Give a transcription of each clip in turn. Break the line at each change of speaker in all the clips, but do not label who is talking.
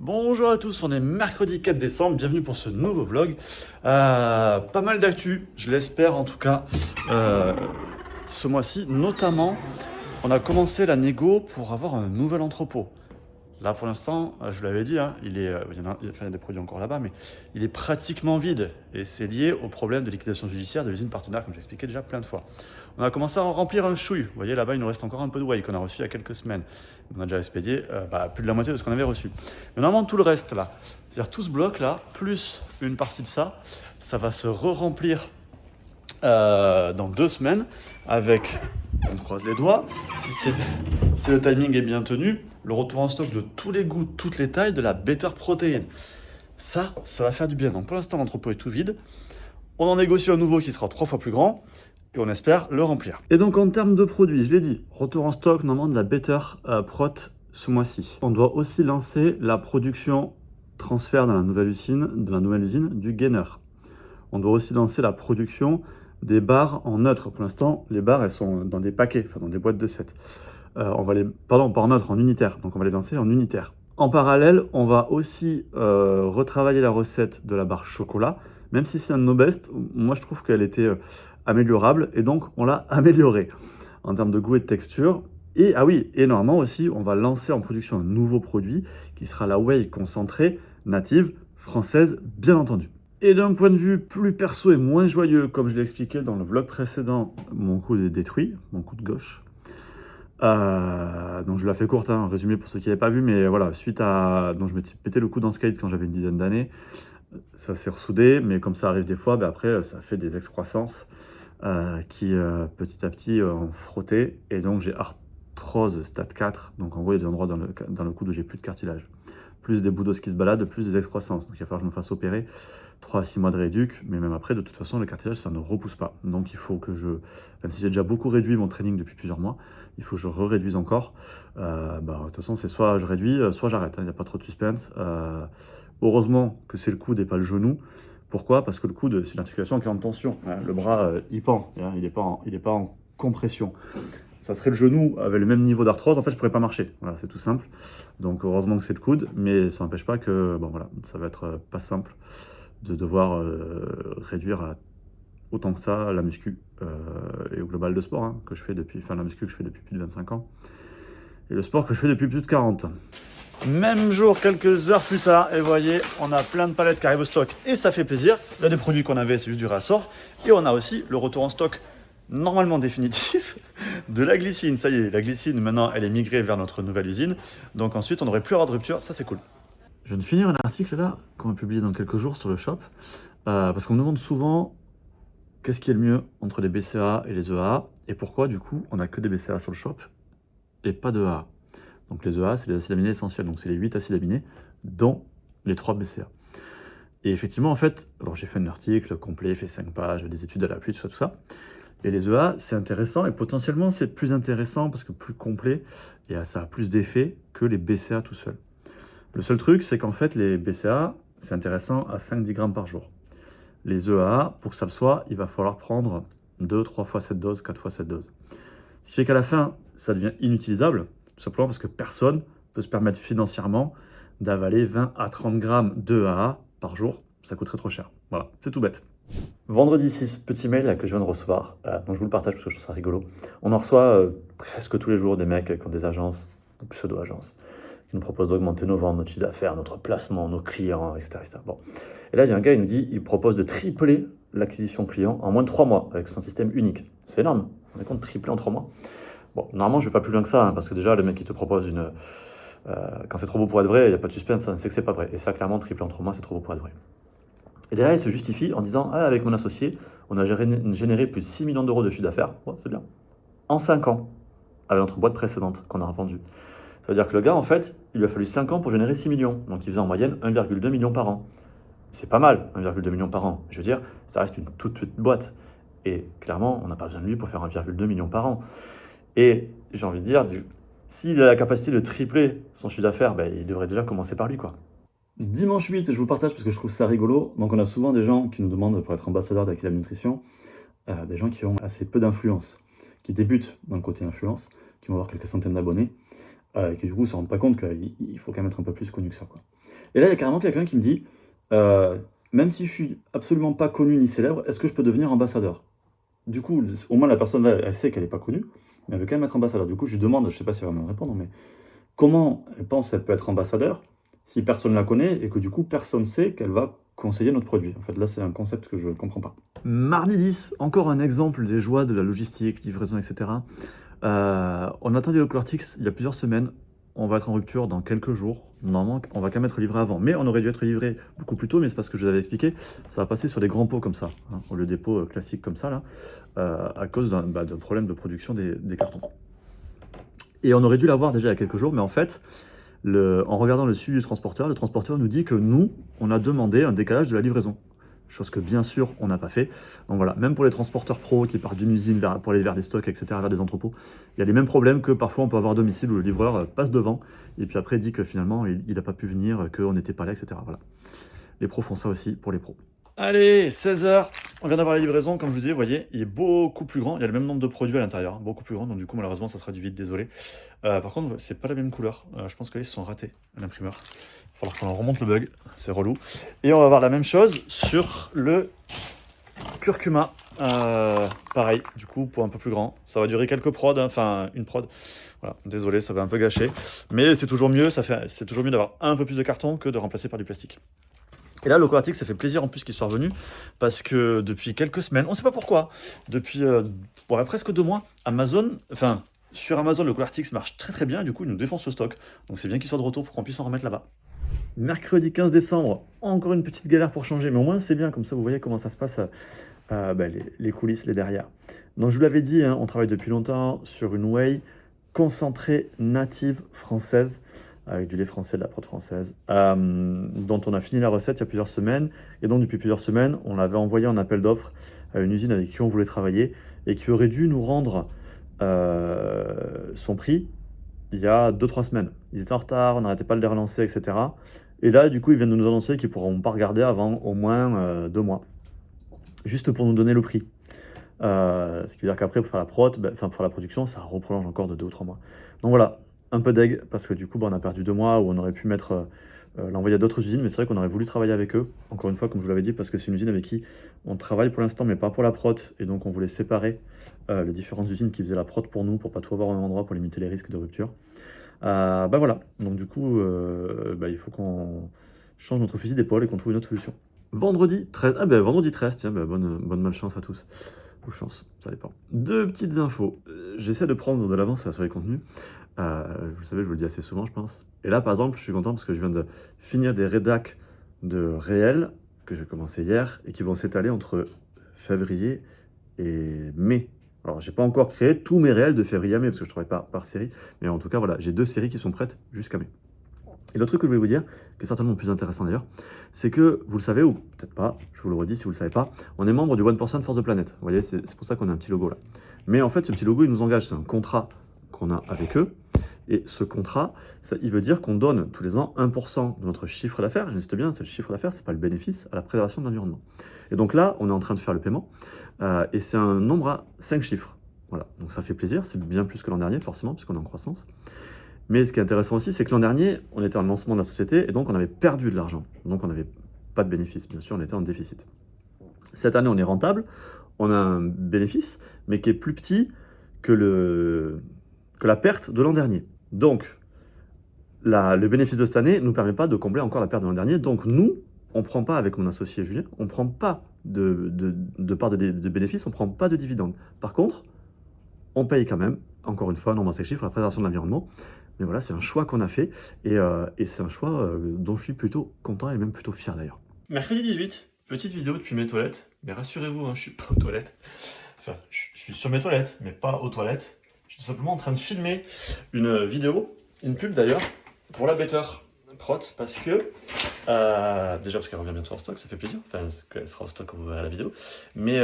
Bonjour à tous, on est mercredi 4 décembre, bienvenue pour ce nouveau vlog. Pas mal d'actu, je l'espère en tout cas, ce mois-ci. Notamment, on a commencé la négo pour avoir un nouvel entrepôt. Là pour l'instant, je vous l'avais dit, hein, il y a des produits encore là-bas, mais il est pratiquement vide. Et c'est lié au problème de liquidation judiciaire de l'usine partenaire, comme j'expliquais déjà plein de fois. On a commencé à en remplir un chouille. Vous voyez là-bas, il nous reste encore un peu de whey qu'on a reçu il y a quelques semaines. On a déjà expédié plus de la moitié de ce qu'on avait reçu. Mais normalement, tout le reste là, c'est-à-dire tout ce bloc là, plus une partie de ça, ça va se re-remplir dans 2 semaines avec, on croise les doigts, si le timing est bien tenu, le retour en stock de tous les goûts, toutes les tailles de la Better Protein. Ça va faire du bien. Donc pour l'instant, l'entrepôt est tout vide. On en négocie un nouveau qui sera 3 fois plus grand et on espère le remplir. Et donc en termes de produits, je l'ai dit, retour en stock normalement de la Better Prot ce mois-ci. On doit aussi lancer la production transfert dans la nouvelle usine du Gainer. On doit aussi lancer la production des barres en neutre. Pour l'instant, les barres, elles sont dans des paquets, enfin dans des boîtes de 7. Pas en neutre, en unitaire. Donc on va les lancer en unitaire. En parallèle, on va aussi retravailler la recette de la barre chocolat. Même si c'est un de nos best, moi je trouve qu'elle était améliorable. Et donc on l'a améliorée en termes de goût et de texture. Et normalement aussi, on va lancer en production un nouveau produit qui sera la whey concentrée, native, française, bien entendu. Et d'un point de vue plus perso et moins joyeux, comme je l'ai expliqué dans le vlog précédent, mon coude est détruit, mon coude gauche. Donc je la fais courte, hein, résumé pour ceux qui n'avaient pas vu, mais voilà, donc je m'étais pété le coude en skate quand j'avais une dizaine d'années. Ça s'est ressoudé, mais comme ça arrive des fois, après ça fait des excroissances qui petit à petit ont frotté. Et donc j'ai arthrose stade 4, donc en gros il y a des endroits dans le coude où j'ai plus de cartilage. Plus des bouts d'os qui se baladent, plus des excroissances. Donc il va falloir que je me fasse opérer 3 à 6 mois de réduc, mais même après, de toute façon, le cartilage, ça ne repousse pas. Donc il faut que même si j'ai déjà beaucoup réduit mon training depuis plusieurs mois, il faut que je réduise encore. De toute façon, c'est soit je réduis, soit j'arrête. Il n'y a pas trop de suspense. Heureusement que c'est le coude et pas le genou. Pourquoi? Parce que le coude, c'est une articulation qui est en tension. Le bras, il pend. Il n'est pas en compression. Ça serait le genou avec le même niveau d'arthrose, en fait je pourrais pas marcher. Voilà, c'est tout simple. Donc heureusement que c'est le coude, mais ça n'empêche pas que ça va être pas simple de devoir réduire autant que ça la muscu et au global de sport que je fais la muscu que je fais depuis plus de 25 ans et le sport que je fais depuis plus de 40. Même jour, quelques heures plus tard, et vous voyez, on a plein de palettes qui arrivent au stock et ça fait plaisir. Là, des produits qu'on avait, c'est juste du réassort. Et on a aussi le retour en stock normalement définitif de la glycine. Ça y est, la glycine, maintenant, elle est migrée vers notre nouvelle usine. Donc ensuite, on n'aurait plus à avoir de rupture. Ça, c'est cool. Je viens de finir un article là, qu'on va publier dans quelques jours sur le shop. Parce qu'on me demande souvent qu'est-ce qui est le mieux entre les BCAA et les EAA. Et pourquoi, du coup, on n'a que des BCAA sur le shop et pas de EAA. Donc les EAA, c'est les acides aminés essentiels. Donc c'est les 8 acides aminés, dont les 3 BCAA. Et effectivement, en fait, alors j'ai fait un article complet, fait 5 pages, des études à la pluie, tout ça. Et les EA, c'est intéressant, et potentiellement c'est plus intéressant parce que plus complet, et ça a plus d'effet que les BCA tout seul. Le seul truc, c'est qu'en fait, les BCA, c'est intéressant à 5-10 grammes par jour. Les EA, pour que ça le soit, il va falloir prendre 2, 3 fois cette dose, 4 fois cette dose. Ce qui fait qu'à la fin, ça devient inutilisable, tout simplement parce que personne peut se permettre financièrement d'avaler 20 à 30 grammes d'EA par jour. Ça coûterait trop cher. Voilà, c'est tout bête. Vendredi 6, petit mail que je viens de recevoir, donc je vous le partage parce que je trouve ça rigolo. On en reçoit presque tous les jours des mecs qui ont des agences, ou pseudo-agences, qui nous proposent d'augmenter nos ventes, notre chiffre d'affaires, notre placement, nos clients, etc., etc. Bon. Et là, il y a un gars, il nous dit, il propose de tripler l'acquisition client en moins de 3 mois avec son système unique. C'est énorme, on est compte tripler en 3 mois. Bon, normalement, je vais pas plus loin que ça, parce que déjà, le mec qui te propose quand c'est trop beau pour être vrai, il n'y a pas de suspense, c'est que c'est pas vrai. Et ça, clairement, tripler en 3 mois, c'est trop beau pour être vrai. Et derrière, il se justifie en disant « avec mon associé, on a généré plus de 6 millions d'euros de chiffre d'affaires. Ouais, c'est bien. En 5 ans, avec notre boîte précédente qu'on a revendue. » Ça veut dire que le gars, en fait, il lui a fallu 5 ans pour générer 6 millions. Donc, il faisait en moyenne 1,2 million par an. C'est pas mal, 1,2 million par an. Je veux dire, ça reste une toute petite boîte. Et clairement, on n'a pas besoin de lui pour faire 1,2 million par an. Et j'ai envie de dire, s'il a la capacité de tripler son chiffre d'affaires, il devrait déjà commencer par lui, quoi. Dimanche 8, je vous partage parce que je trouve ça rigolo. Donc on a souvent des gens qui nous demandent pour être ambassadeur d'Aquila Nutrition, des gens qui ont assez peu d'influence, qui débutent dans le côté influence, qui vont avoir quelques centaines d'abonnés, et qui du coup ne se rendent pas compte qu'il faut quand même être un peu plus connu que ça, quoi. Et là, il y a carrément quelqu'un qui me dit, euh, même si je suis absolument pas connu ni célèbre, est-ce que je peux devenir ambassadeur? Du coup, au moins la personne là, elle sait qu'elle n'est pas connue, mais elle veut quand même être ambassadeur. Du coup, je lui demande, je sais pas si elle va me répondre, mais comment elle pense qu'elle peut être ambassadeur si personne ne la connaît et que du coup personne sait qu'elle va conseiller notre produit. En fait, là, c'est un concept que je ne comprends pas. Mardi 10, encore un exemple des joies de la logistique, livraison, etc. On attendait le Clartix il y a plusieurs semaines. On va être en rupture dans quelques jours. Normalement, on va quand même être livré avant. Mais on aurait dû être livré beaucoup plus tôt, mais c'est parce que je vous avais expliqué, ça va passer sur des grands pots comme ça, hein, au lieu des pots classiques comme ça, là, à cause d'un problème de production des cartons. Et on aurait dû l'avoir déjà il y a quelques jours, mais en fait, en regardant le suivi du transporteur, le transporteur nous dit que nous, on a demandé un décalage de la livraison. Chose que bien sûr, on n'a pas fait. Donc voilà, même pour les transporteurs pro qui partent d'une usine pour aller vers des stocks, etc., vers des entrepôts, il y a les mêmes problèmes que parfois on peut avoir à domicile où le livreur passe devant et puis après dit que finalement il n'a pas pu venir, qu'on n'était pas là, etc. Voilà. Les pros font ça aussi pour les pros. Allez, 16h, on vient d'avoir la livraison, comme je vous disais, vous voyez, il est beaucoup plus grand, il y a le même nombre de produits à l'intérieur, hein, beaucoup plus grand, donc du coup malheureusement ça sera du vide, désolé. Par contre, c'est pas la même couleur, je pense que là ils se sont ratés à l'imprimeur. Il va falloir qu'on remonte le bug, c'est relou. Et on va voir la même chose sur le curcuma, pareil, du coup pour un peu plus grand. Ça va durer quelques prods, hein, enfin une prod. Voilà, désolé, ça va un peu gâcher, mais c'est toujours mieux, c'est toujours mieux d'avoir un peu plus de carton que de remplacer par du plastique. Et là, le Colatix, ça fait plaisir en plus qu'il soit revenu, parce que depuis quelques semaines, on ne sait pas pourquoi, depuis presque 2 mois, sur Amazon, le Colatix marche très très bien, et du coup, il nous défonce le stock. Donc c'est bien qu'il soit de retour pour qu'on puisse en remettre là-bas. Mercredi 15 décembre, encore une petite galère pour changer, mais au moins c'est bien, comme ça vous voyez comment ça se passe, les coulisses, les derrière. Donc je vous l'avais dit, hein, on travaille depuis longtemps sur une whey concentrée native française, avec du lait français, de la prod française, dont on a fini la recette il y a plusieurs semaines. Et donc depuis plusieurs semaines, on l'avait envoyé en appel d'offres à une usine avec qui on voulait travailler et qui aurait dû nous rendre son prix il y a 2-3 semaines. Ils étaient en retard, on n'arrêtait pas de les relancer, etc. Et là, du coup, ils viennent de nous annoncer qu'ils ne pourront pas regarder avant au moins 2 mois, juste pour nous donner le prix. Ce qui veut dire qu'après, pour faire la prod, pour faire la production, ça reprolonge encore de 2 ou 3 mois. Donc voilà, un peu deg, parce que du coup, on a perdu 2 mois où on aurait pu l'envoyer à d'autres usines, mais c'est vrai qu'on aurait voulu travailler avec eux, encore une fois, comme je vous l'avais dit, parce que c'est une usine avec qui on travaille pour l'instant, mais pas pour la prod, et donc on voulait séparer les différentes usines qui faisaient la prod pour nous, pour pas tout avoir au même endroit, pour limiter les risques de rupture. Voilà, donc du coup, il faut qu'on change notre fusil d'épaule et qu'on trouve une autre solution. Vendredi 13, vendredi 13, tiens, bonne malchance à tous. Ou chance, ça dépend. 2 petites infos. J'essaie de prendre de l'avance sur les contenus. Vous le savez, je vous le dis assez souvent, je pense. Et là, par exemple, je suis content parce que je viens de finir des rédacs de réels que j'ai commencé hier et qui vont s'étaler entre février et mai. Alors, j'ai pas encore créé tous mes réels de février à mai parce que je travaille par série. Mais en tout cas, voilà, j'ai 2 séries qui sont prêtes jusqu'à mai. Et l'autre truc que je voulais vous dire, qui est certainement le plus intéressant d'ailleurs, c'est que, vous le savez, ou peut-être pas, je vous le redis si vous ne le savez pas, on est membre du 1% Force the Planet. Vous voyez, c'est pour ça qu'on a un petit logo là. Mais en fait, ce petit logo, il nous engage, c'est un contrat qu'on a avec eux. Et ce contrat, il veut dire qu'on donne tous les ans 1% de notre chiffre d'affaires, j'insiste bien, c'est le chiffre d'affaires, c'est pas le bénéfice, à la préservation de l'environnement. Et donc là, on est en train de faire le paiement, et c'est un nombre à 5 chiffres. Voilà, donc ça fait plaisir, c'est bien plus que l'an dernier, forcément, puisqu'on est en croissance. Mais ce qui est intéressant aussi, c'est que l'an dernier, on était en lancement de la société et donc on avait perdu de l'argent. Donc on n'avait pas de bénéfice, bien sûr, on était en déficit. Cette année, on est rentable, on a un bénéfice, mais qui est plus petit que la perte de l'an dernier. Donc, le bénéfice de cette année ne nous permet pas de combler encore la perte de l'an dernier. Donc nous, on ne prend pas, avec mon associé Julien, on ne prend pas de part de bénéfice, on ne prend pas de dividendes. Par contre, on paye quand même, encore une fois, non dans ces chiffres, la préservation de l'environnement. Mais voilà, c'est un choix qu'on a fait et c'est un choix dont je suis plutôt content et même plutôt fier d'ailleurs. Mercredi 18, petite vidéo depuis mes toilettes. Mais rassurez-vous, hein, je suis pas aux toilettes. Enfin, je suis sur mes toilettes, mais pas aux toilettes. Je suis tout simplement en train de filmer une vidéo, une pub d'ailleurs, pour la Better Prot parce que, déjà parce qu'elle revient bientôt en stock, ça fait plaisir, enfin qu'elle sera en stock quand vous verrez la vidéo, mais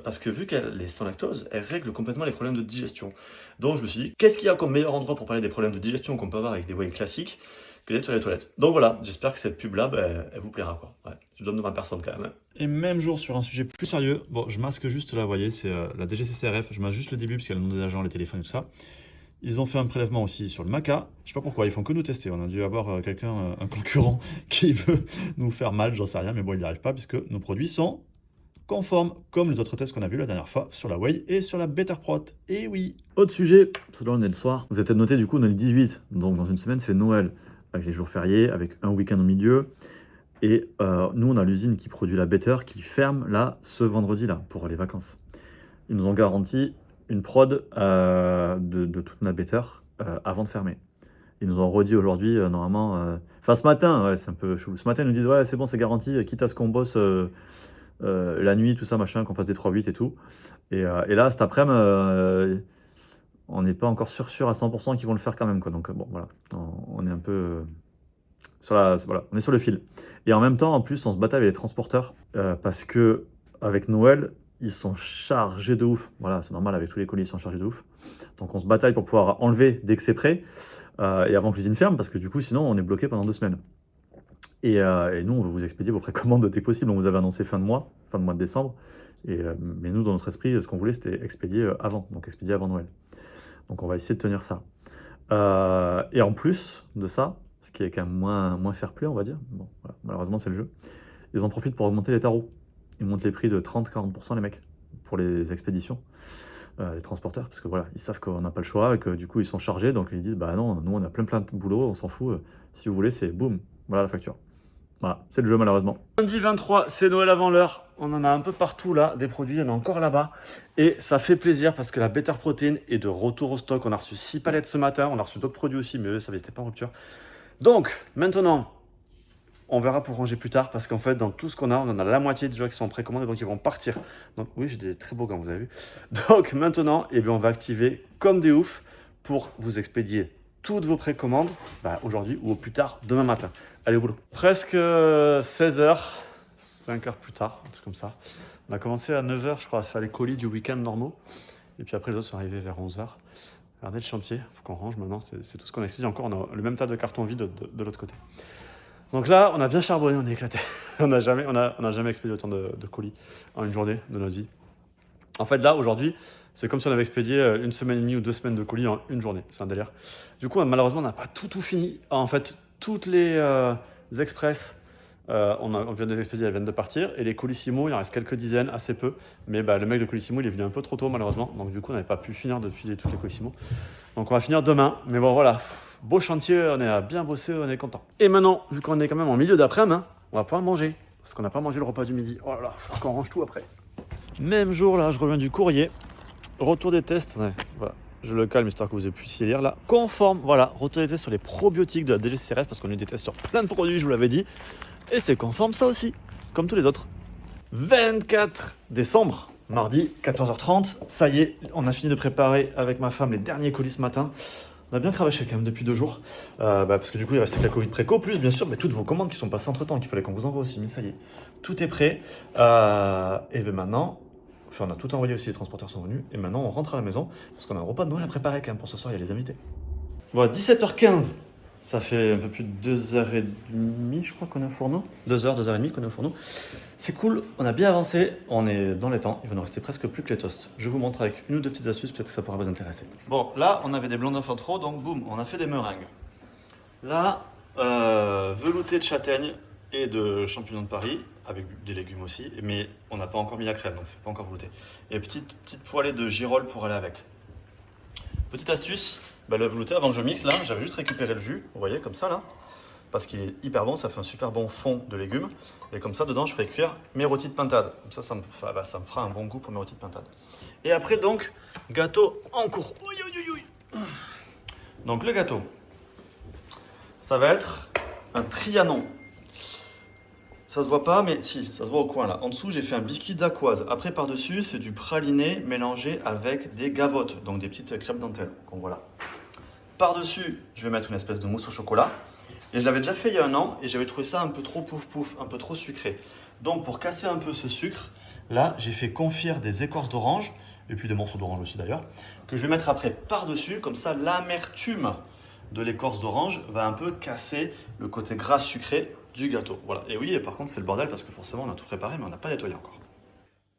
parce que vu qu'elle est sans lactose, elle règle complètement les problèmes de digestion. Donc je me suis dit, qu'est-ce qu'il y a comme meilleur endroit pour parler des problèmes de digestion qu'on peut avoir avec des whey classiques que d'être sur les toilettes. Donc voilà, j'espère que cette pub-là, elle vous plaira quoi. Ouais, je donne de ma personne quand même. Et même jour sur un sujet plus sérieux, bon je masque juste là, vous voyez, c'est la DGCCRF, je masque juste le début parce qu'il y a le nom des agents, les téléphones et tout ça. Ils ont fait un prélèvement aussi sur le maca. Je sais pas pourquoi, ils font que nous tester. On a dû avoir quelqu'un, un concurrent qui veut nous faire mal, j'en sais rien, mais bon, il n'y arrive pas puisque nos produits sont conformes, comme les autres tests qu'on a vus la dernière fois sur la Whey et sur la Betterprot. Et oui. Autre sujet, parce que là on est le soir. Vous avez peut-être noté, du coup, on est le 18. Donc dans une semaine, c'est Noël, avec les jours fériés, avec un week-end au milieu. Et nous, on a l'usine qui produit la Better qui ferme là, ce vendredi-là, pour les vacances. Ils nous ont garanti une prod de toute la Better avant de fermer. Ils nous ont redit aujourd'hui, normalement... Enfin, ce matin, ouais, c'est un peu chelou. Ce matin, ils nous disent, ouais, c'est bon, c'est garanti, quitte à ce qu'on bosse la nuit, tout ça, machin, qu'on fasse des 3-8 et tout. Et là, cet après-midi, on n'est pas encore sûr à 100% qu'ils vont le faire quand même, quoi. Donc, bon, voilà, on est un peu... voilà, on est sur le fil. Et en même temps, en plus, on se battait avec les transporteurs parce que avec Noël, ils sont chargés de ouf. Voilà, c'est normal, avec tous les colis, ils sont chargés de ouf. Donc on se bataille pour pouvoir enlever dès que c'est prêt et avant que l'usine ferme parce que du coup, sinon, on est bloqué pendant 2 semaines. Et nous, on veut vous expédier vos précommandes dès que possible. On vous avait annoncé fin de mois de décembre. Mais nous, dans notre esprit, ce qu'on voulait, c'était expédier avant, donc expédier avant Noël. Donc on va essayer de tenir ça. Et en plus de ça, ce qui est quand même moins fair-play, on va dire. Bon, voilà, malheureusement, c'est le jeu. Ils en profitent pour augmenter les tarots. Ils montent les prix de 30-40%, les mecs, pour les expéditions, les transporteurs, parce que voilà, ils savent qu'on n'a pas le choix et que du coup, ils sont chargés. Donc, ils disent, bah non, nous, on a plein de boulot, on s'en fout. Si vous voulez, c'est boum, voilà la facture. Voilà, c'est le jeu, malheureusement. Lundi 23, c'est Noël avant l'heure. On en a un peu partout là, des produits, il y en a encore là-bas. Et ça fait plaisir parce que la Better Protein est de retour au stock. On a reçu 6 palettes ce matin. On a reçu d'autres produits aussi, mais eux, ça n'était pas en rupture. Donc, maintenant, on verra pour ranger plus tard parce qu'en fait, dans tout ce qu'on a, on en a la moitié des gens qui sont en précommande et donc ils vont partir. Donc, oui, j'ai des très beaux gants, vous avez vu. Donc, maintenant, eh bien, on va activer comme des oufs pour vous expédier toutes vos précommandes aujourd'hui ou au plus tard demain matin. Allez au boulot. Presque 16h, 5 heures plus tard, un truc comme ça. On a commencé à 9h, je crois, à faire les colis du week-end normaux. Et puis après, les autres sont arrivés vers 11h. Regardez le chantier, il faut qu'on range maintenant, c'est tout ce qu'on a expédié. Encore, on a le même tas de cartons vides de l'autre côté. Donc là, on a bien charbonné, on est éclaté. on n'a jamais expédié autant de colis en une journée de notre vie. En fait, là, aujourd'hui, c'est comme si on avait expédié 1 semaine et demie ou 2 semaines de colis en une journée. C'est un délire. Du coup, malheureusement, on n'a pas tout fini. En fait, toutes les express, on vient de les expédier, elles viennent de partir. Et les Colissimo, il en reste quelques dizaines, assez peu. Mais le mec de Colissimo, il est venu un peu trop tôt, malheureusement. Donc du coup, on n'avait pas pu finir de filer toutes les Colissimo. Donc on va finir demain. Mais bon, voilà, beau chantier, on est à bien bosser, on est content. Et maintenant, vu qu'on est quand même en milieu d'après-midi, on va pouvoir manger. Parce qu'on n'a pas mangé le repas du midi. Oh là là, il faut qu'on range tout après. Même jour, là, je reviens du courrier. Retour des tests. Ouais, voilà. Je le calme histoire que vous puissiez lire là. Conforme, voilà, retour des tests sur les probiotiques de la DGCRF parce qu'on a eu des tests sur plein de produits, je vous l'avais dit. Et c'est conforme ça aussi, comme tous les autres. 24 décembre, mardi, 14h30. Ça y est, on a fini de préparer avec ma femme les derniers colis ce matin. On a bien cravaché quand même depuis 2 jours. Parce que du coup, il restait que la Covid préco, plus bien sûr, mais toutes vos commandes qui sont passées entre temps, qu'il fallait qu'on vous envoie aussi. Mais ça y est, tout est prêt. Et bien maintenant... Enfin, on a tout envoyé aussi, les transporteurs sont venus. Et maintenant, on rentre à la maison parce qu'on a un repas de Noël à préparer quand même pour ce soir, il y a les invités. Bon, à 17h15, ça fait un peu plus de 2h30, je crois qu'on est au fourneau. 2h30 qu'on est au fourneau. C'est cool, on a bien avancé, on est dans les temps. Il va nous rester presque plus que les toasts. Je vous montre avec une ou deux petites astuces, peut-être que ça pourra vous intéresser. Bon, là, on avait des blancs d'œufs en trop, donc boum, on a fait des meringues. Là, velouté de châtaigne et de champignons de Paris, avec des légumes aussi, mais on n'a pas encore mis la crème, donc c'est pas encore velouté. Et petite poêlée de girolles pour aller avec. Petite astuce, le velouté, avant que je mixe, là, j'avais juste récupéré le jus, vous voyez, comme ça, là, parce qu'il est hyper bon, ça fait un super bon fond de légumes, et comme ça, dedans, je ferai cuire mes rôtis de pintade. Comme ça, ça me fera un bon goût pour mes rôtis de pintade. Et après, donc, gâteau en cours. Donc, le gâteau, ça va être un Trianon. Ça se voit pas, mais si, ça se voit au coin là. En dessous, j'ai fait un biscuit d'aquoise. Après, par-dessus, c'est du praliné mélangé avec des gavottes, donc des petites crêpes dentelles. Donc voilà. Par-dessus, je vais mettre une espèce de mousse au chocolat. Et je l'avais déjà fait il y a 1 an et j'avais trouvé ça un peu trop pouf-pouf, un peu trop sucré. Donc pour casser un peu ce sucre, là, j'ai fait confire des écorces d'orange, et puis des morceaux d'orange aussi d'ailleurs, que je vais mettre après par-dessus. Comme ça, l'amertume de l'écorce d'orange va un peu casser le côté gras sucré du gâteau. Voilà. Et oui, et par contre, c'est le bordel parce que forcément, on a tout préparé, mais on n'a pas nettoyé encore.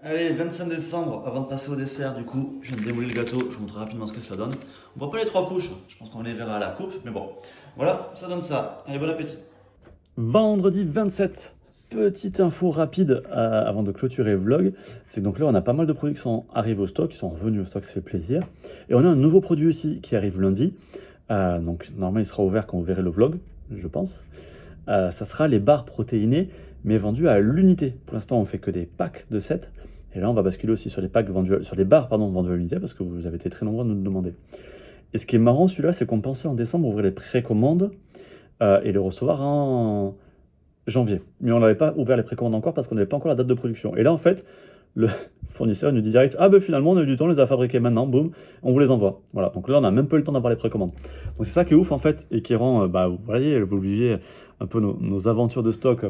Allez, 25 décembre, avant de passer au dessert, du coup, je viens de démouler le gâteau, je vous montre rapidement ce que ça donne. On voit pas les 3 couches, je pense qu'on les verra à la coupe, mais bon. Voilà, ça donne ça. Allez, bon appétit. Vendredi 27, petite info rapide avant de clôturer le vlog, c'est que donc là on a pas mal de produits qui sont arrivés au stock, qui sont revenus au stock, ça fait plaisir. Et on a un nouveau produit aussi qui arrive lundi, donc normalement il sera ouvert quand vous verrez le vlog, je pense. Ça sera les barres protéinées, mais vendues à l'unité. Pour l'instant on fait que des packs de 7, et là on va basculer aussi sur les packs vendus, sur les barres vendus à l'unité, parce que vous avez été très nombreux à nous le demander. Et ce qui est marrant celui-là, c'est qu'on pensait en décembre ouvrir les précommandes, et le recevoir en janvier. Mais on n'avait pas ouvert les précommandes encore parce qu'on n'avait pas encore la date de production. Et là, en fait, le fournisseur nous dit direct: ah ben finalement, on a eu du temps, on les a fabriqués maintenant, boum, on vous les envoie. Voilà, donc là, on n'a même pas eu le temps d'avoir les précommandes. Donc c'est ça qui est ouf en fait, et qui rend, vous voyez, vous viviez un peu nos aventures de stock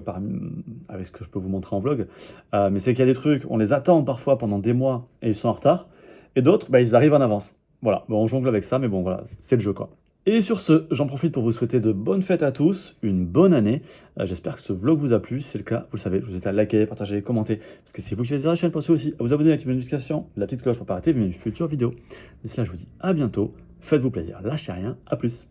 avec ce que je peux vous montrer en vlog. Mais c'est qu'il y a des trucs, on les attend parfois pendant des mois et ils sont en retard, et d'autres, ils arrivent en avance. Voilà, bon, on jongle avec ça, mais bon, voilà, c'est le jeu quoi. Et sur ce, j'en profite pour vous souhaiter de bonnes fêtes à tous, une bonne année. J'espère que ce vlog vous a plu. Si c'est le cas, vous le savez, je vous invite à liker, partager, commenter. Parce que si vous kiffez la chaîne, pensez aussi à vous abonner, à activer les notifications, la petite cloche pour ne pas rater mes futures vidéos. D'ici là, je vous dis à bientôt. Faites-vous plaisir, lâchez rien, à plus.